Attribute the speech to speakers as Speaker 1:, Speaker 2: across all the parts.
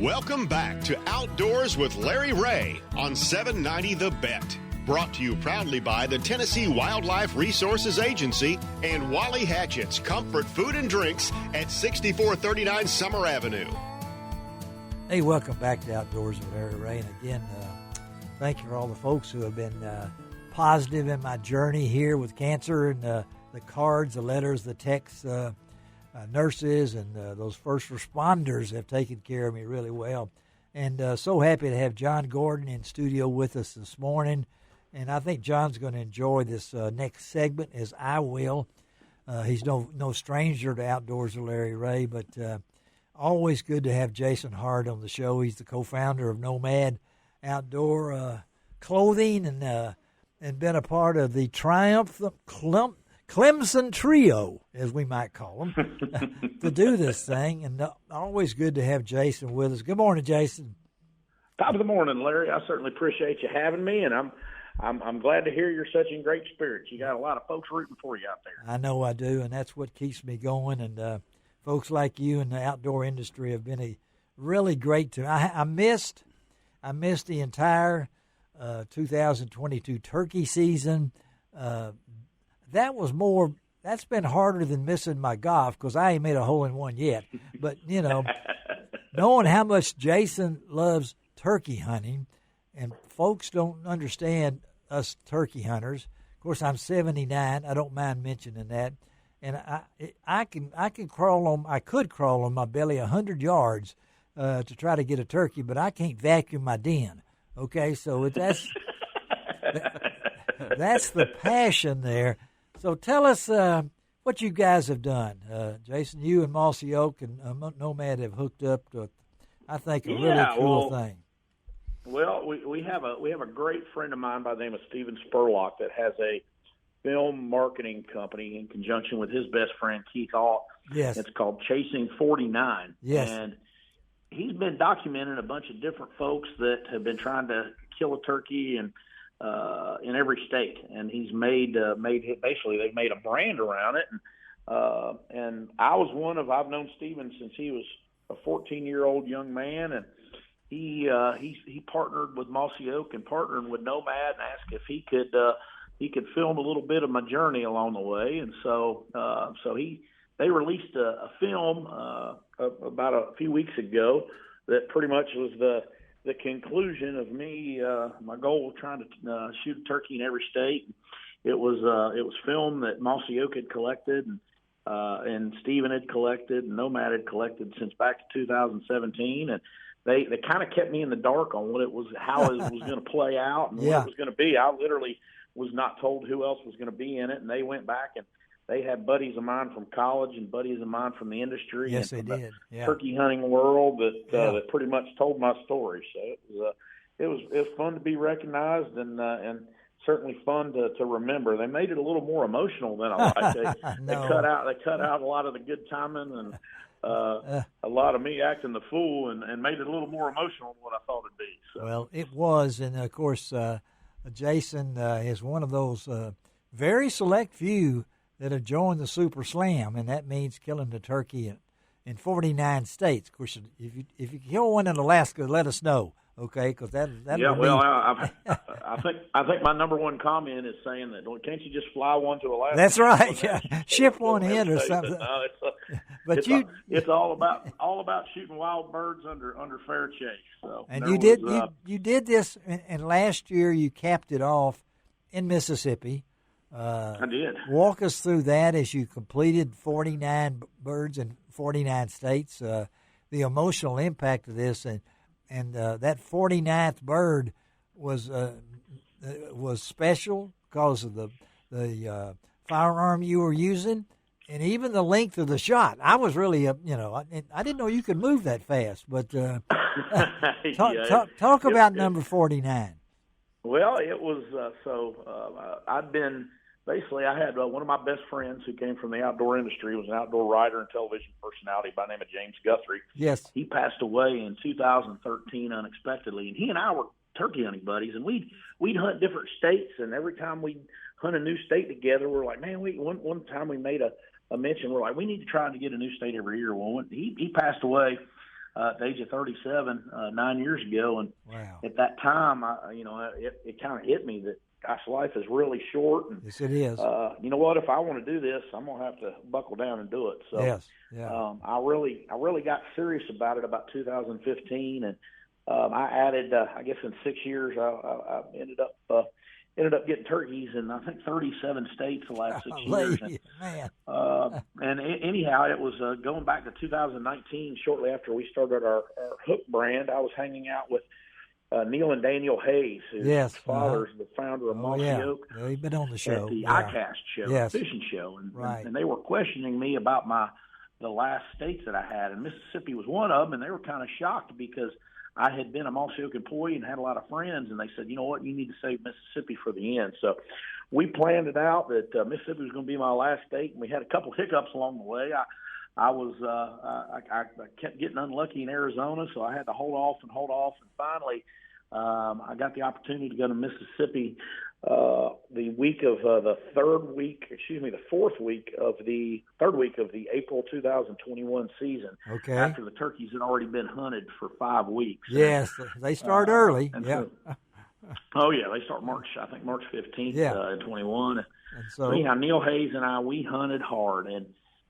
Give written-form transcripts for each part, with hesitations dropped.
Speaker 1: Welcome back to Outdoors with Larry Ray on 790 The Bet. Brought to you proudly by the Tennessee Wildlife Resources Agency and Wally Hatchett's Comfort Food and Drinks at 6439 Summer Avenue.
Speaker 2: Hey, welcome back to Outdoors with Larry Ray. And again, thank you for all the folks who have been positive in my journey here with cancer, and the cards, the letters, the texts. Nurses and those first responders have taken care of me really well. And so happy to have John Gordon in studio with us this morning. And I think John's going to enjoy this next segment, as I will. He's no stranger to Outdoors with Larry Ray, but always good to have Jason Hart on the show. He's the co-founder of Nomad Outdoor Clothing and been a part of the Clemson Trio, as we might call them, to do this thing. And always good to have Jason with us. Good morning, Jason.
Speaker 3: Top of the morning, Larry. I certainly appreciate you having me, and I'm glad to hear you're such in great spirits. You got a lot of folks rooting for you out there.
Speaker 2: I know I do, and that's what keeps me going. And folks like you in the outdoor industry have been a really great to. I missed the entire 2022 turkey season. That's been harder than missing my golf, because I ain't made a hole in one yet. But, knowing how much Jason loves turkey hunting, and folks don't understand us turkey hunters. Of course, I'm 79. I don't mind mentioning that. And I could crawl on my belly 100 yards to try to get a turkey, but I can't vacuum my den. Okay, so that's the passion there. So tell us what you guys have done. Jason, you and Mossy Oak and Nomad have hooked up to, I think, a really cool thing.
Speaker 3: Well, we have a great friend of mine by the name of Steven Spurlock that has a film marketing company in conjunction with his best friend, Keith Alt.
Speaker 2: Yes.
Speaker 3: It's called Chasing 49.
Speaker 2: Yes.
Speaker 3: And he's been documenting a bunch of different folks that have been trying to kill a turkey in every state, and he's made basically they've made a brand around it, and I've known Steven since he was a 14-year-old young man, and he partnered with Mossy Oak and partnered with Nomad and asked if he could film a little bit of my journey along the way, and so they released a film about a few weeks ago that pretty much was the conclusion of me. My goal was trying to shoot a turkey in every state. It was film that Mossy Oak had collected, and Steven had collected, and Nomad had collected since back to 2017, and they kind of kept me in the dark on how it was going to play out and what it was going to be. I literally was not told who else was going to be in it, and they went back and they had buddies of mine from college and buddies of mine from the industry.
Speaker 2: Yes,
Speaker 3: and
Speaker 2: they did.
Speaker 3: The turkey hunting world that pretty much told my story. So it was fun to be recognized and certainly fun to remember. They made it a little more emotional than I liked. They cut out a lot of the good timing and a lot of me acting the fool and made it a little more emotional than what I thought it'd be. So.
Speaker 2: Well, it was, and of course, Jason is one of those very select few that have joined the Super Slam, and that means killing the turkey in 49 states. Of course, if you kill one in Alaska, let us know, okay? Because that.
Speaker 3: Yeah, well, I think my number one comment is saying that, well, can't you just fly one to Alaska?
Speaker 2: That's right. Yeah. Ship one in or something.
Speaker 3: No, it's all about shooting wild birds under fair chase. So,
Speaker 2: and you did this, and last year you capped it off in Mississippi.
Speaker 3: I did.
Speaker 2: Walk us through that as you completed 49 birds in 49 states, the emotional impact of this, and that 49th bird was special because of the firearm you were using, and even the length of the shot. I was really, I didn't know you could move that fast, but talk about number 49.
Speaker 3: Well, it was I'd been. Basically, I had one of my best friends who came from the outdoor industry, was an outdoor writer and television personality by the name of James Guthrie.
Speaker 2: Yes.
Speaker 3: He passed away in 2013 unexpectedly, and he and I were turkey hunting buddies, and we'd hunt different states, and every time we'd hunt a new state together, we're like, man, one time we made a mention, we're like, we need to try to get a new state every year. Well, he passed away at the age of 37 9 years ago. And
Speaker 2: wow.
Speaker 3: at that time, it kind of hit me that, gosh, life is really short. And,
Speaker 2: yes, it is.
Speaker 3: You know what? If I want to do this, I'm going to have to buckle down and do it. So
Speaker 2: yes, yeah.
Speaker 3: I really got serious about it about 2015, and I added, I guess in 6 years, I ended up getting turkeys in, I think, 37 states the last 6 years. And,
Speaker 2: man.
Speaker 3: Anyhow, it was going back to 2019, shortly after we started our Hook brand. I was hanging out with Neil and Daniel Hayes, whose father's the founder of Mossy Oak.
Speaker 2: They've been on the show.
Speaker 3: At the ICAST show, fishing show. And they were questioning me about the last states that I had, and Mississippi was one of them, and they were kind of shocked because I had been a Mossy Oak employee and had a lot of friends, and they said, you know what, you need to save Mississippi for the end. So we planned it out that Mississippi was going to be my last state, and we had a couple hiccups along the way. I kept getting unlucky in Arizona, so I had to hold off, and finally I got the opportunity to go to Mississippi the fourth week of the April 2021 season.
Speaker 2: Okay.
Speaker 3: After the turkeys had already been hunted for 5 weeks.
Speaker 2: Yes, they start early. Yeah.
Speaker 3: They start March 15th in 21. And so anyhow, Neil Hayes and we hunted hard, and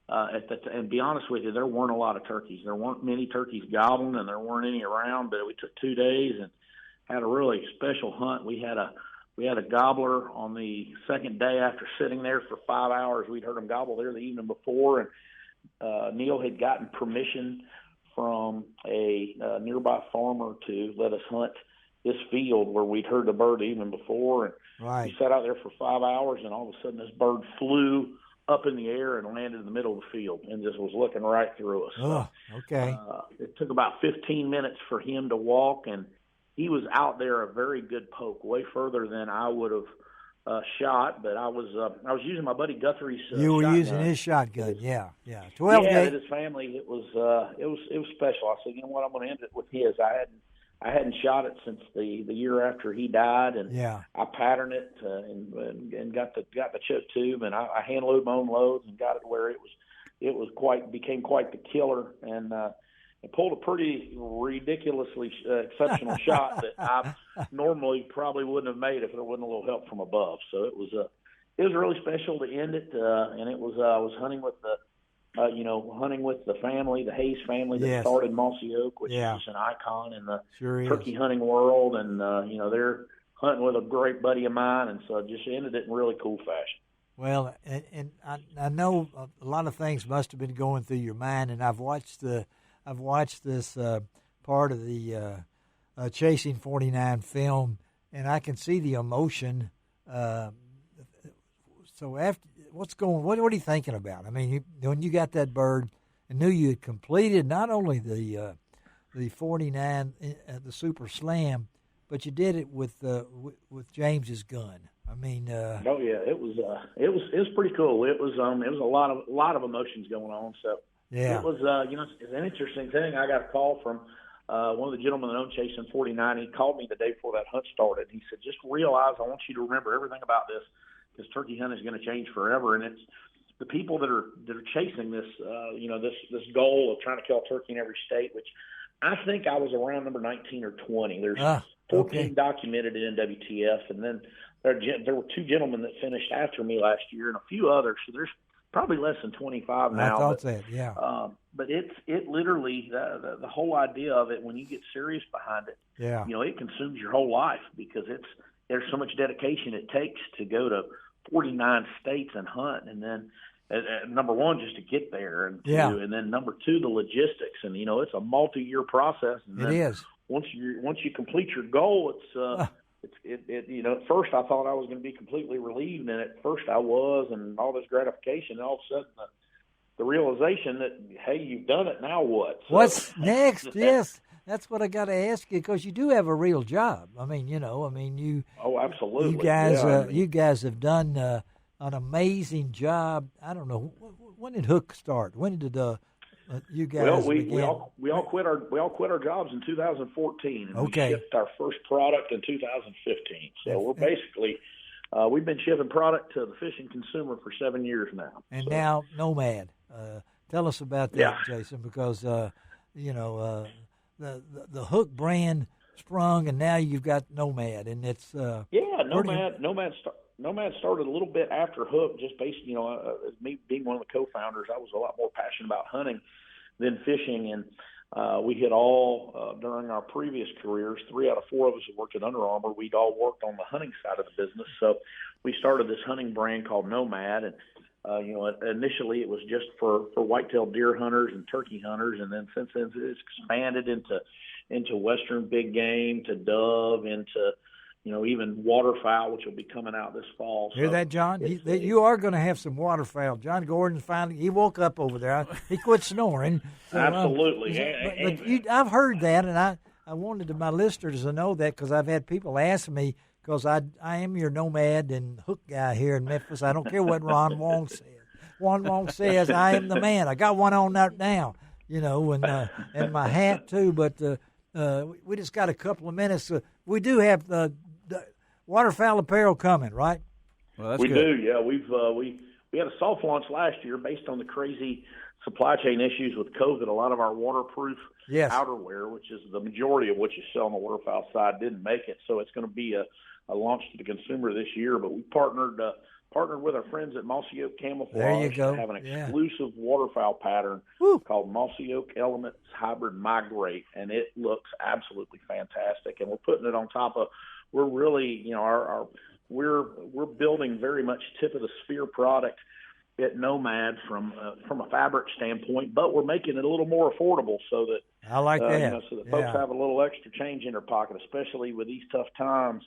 Speaker 3: and be honest with you, there weren't a lot of turkeys. There weren't many turkeys gobbling, and there weren't any around. But we took 2 days and had a really special hunt. We had a gobbler on the second day after sitting there for 5 hours. We'd heard him gobble there the evening before, and Neil had gotten permission from a nearby farmer to let us hunt this field where we'd heard the bird the evening before. And we sat out there for 5 hours, and all of a sudden this bird flew up in the air and landed in the middle of the field and just was looking right through us.
Speaker 2: Oh, okay.
Speaker 3: It took about 15 minutes for him to walk, and he was out there a very good poke, way further than I would have shot. But I was using my buddy Guthrie's.
Speaker 2: You were using his shotgun, yeah. 12
Speaker 3: with his family. It was special. I said, you know what, I'm going to end it with his. I hadn't shot it since the year after he died, and I patterned it and got the choke tube, and I hand loaded my own loads and got it where it became quite the killer, and it pulled a pretty ridiculously exceptional shot that I normally probably wouldn't have made if there wasn't a little help from above. So it was really special to end it, and it was I was hunting with the family, the Hayes family that started Mossy Oak, which is an icon in the turkey hunting world, and they're hunting with a great buddy of mine, and so I just ended it in really cool fashion.
Speaker 2: Well, and I know a lot of things must have been going through your mind, and I've watched this part of the Chasing 49 film, and I can see the emotion. So after. What are you thinking about? I mean, when you got that bird and knew you had completed not only the 49, the Super Slam, but you did it with James's gun. I mean,
Speaker 3: it was pretty cool. It was a lot of emotions going on. So it was it's an interesting thing. I got a call from one of the gentlemen that owned Chasing 49. He called me the day before that hunt started. He said, "Just realize, I want you to remember everything about this. This turkey hunt is going to change forever, and it's the people that are chasing this, this goal of trying to kill a turkey in every state, which I think I was around number 19 or 20. There's 14 documented in WTF, and then there were 2 gentlemen that finished after me last year, and a few others. So there's probably less than 25 now.
Speaker 2: I thought that, yeah.
Speaker 3: But it literally the whole idea of it, when you get serious behind it, it consumes your whole life, because there's so much dedication it takes to go to 49 states and hunt, and then number one, just to get there, and then number 2, the logistics, and it's a multi-year process. And
Speaker 2: it is.
Speaker 3: Once you complete your goal, at first I thought I was going to be completely relieved, and at first I was, and all this gratification, and all of a sudden the realization that, hey, you've done it, now what? So,
Speaker 2: what's next? Yes. That's what I got to ask you, because you do have a real job. I mean, you. Oh, absolutely. You guys have done an amazing job. I don't know, when did Hook start? When did you guys? Well,
Speaker 3: we all quit our jobs in 2014, and we shipped our first product in 2015. So we're basically we've been shipping product to the fishing consumer for 7 years now.
Speaker 2: And now Nomad. Tell us about that, Jason, because. the Hook brand sprung, and now you've got Nomad, and it's
Speaker 3: Nomad started a little bit after Hook, just based, me being one of the co-founders, I was a lot more passionate about hunting than fishing, and we had all, during our previous careers, 3 out of 4 of us who worked at Under Armour, we'd all worked on the hunting side of the business, so we started this hunting brand called Nomad, and initially it was just for whitetail deer hunters and turkey hunters, and then since then it's expanded into Western big game, to dove, into even waterfowl, which will be coming out this fall.
Speaker 2: Hear that, John? You are going to have some waterfowl. John Gordon he woke up over there. He quit snoring. So,
Speaker 3: absolutely.
Speaker 2: I've heard that, and I wanted my listeners to know that, because I've had people ask me, because I am your Nomad and Hook guy here in Memphis. I don't care what Ron Wong says. Ron Wong says I am the man. I got one on that now, and my hat too. But we just got a couple of minutes. We do have the waterfowl apparel coming, right?
Speaker 3: Well, that's good. We do, yeah. We had a soft launch last year based on the crazy supply chain issues with COVID. A lot of our waterproof outerwear, which is the majority of what you sell on the waterfowl side, didn't make it. So it's going to be a launch to the consumer this year. But we partnered with our friends at Mossy Oak Camouflage.
Speaker 2: There you go.
Speaker 3: To have an exclusive waterfowl pattern called Mossy Oak Elements Hybrid Migrate, and it looks absolutely fantastic. And we're putting it on top of. We're really, we're building very much tip of the spear product at Nomad from a fabric standpoint, but we're making it a little more affordable so that
Speaker 2: I like that.
Speaker 3: So that folks have a little extra change in their pocket, especially with these tough times.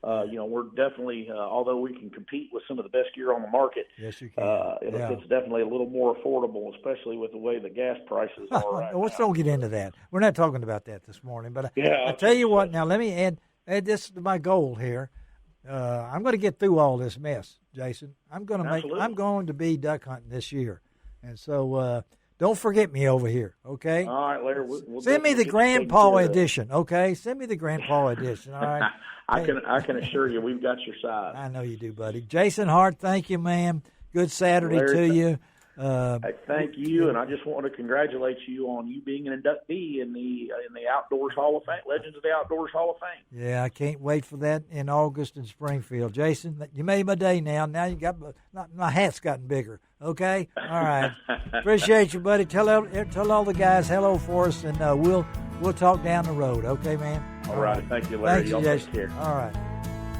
Speaker 3: We're definitely, although we can compete with some of the best gear on the market,
Speaker 2: yes, you can.
Speaker 3: It's definitely a little more affordable, especially with the way the gas prices are right now.
Speaker 2: Let's don't get into that. We're not talking about that this morning. But I tell you what, now let me add this to my goal here. I'm going to get through all this mess, Jason. I'm going to be duck hunting this year, and so don't forget me over here, okay?
Speaker 3: All right, Larry. We'll
Speaker 2: send me the Grandpa edition, okay? Send me the Grandpa edition, all right?
Speaker 3: I can assure you, we've got your side.
Speaker 2: I know you do, buddy. Jason Hart, thank you, man. Good Saturday
Speaker 3: Larry,
Speaker 2: to you.
Speaker 3: Thank you, and I just want to congratulate you on you being an inductee in the Outdoors Hall of Fame, Legends of the Outdoors Hall of Fame.
Speaker 2: Yeah, I can't wait for that in August in Springfield. Jason, you made my day now. Now you got my hat's gotten bigger. Okay, all right. Appreciate you, buddy. Tell all the guys hello for us, and we'll talk down the road. Okay, man.
Speaker 3: All right. Thank you, Larry.
Speaker 2: Thank you, Jason. Take care. All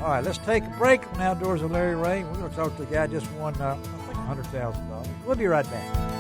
Speaker 2: right. Let's take a break from Outdoors with Larry Ray. We're going to talk to the guy just won, I think, $100,000. We'll be right back.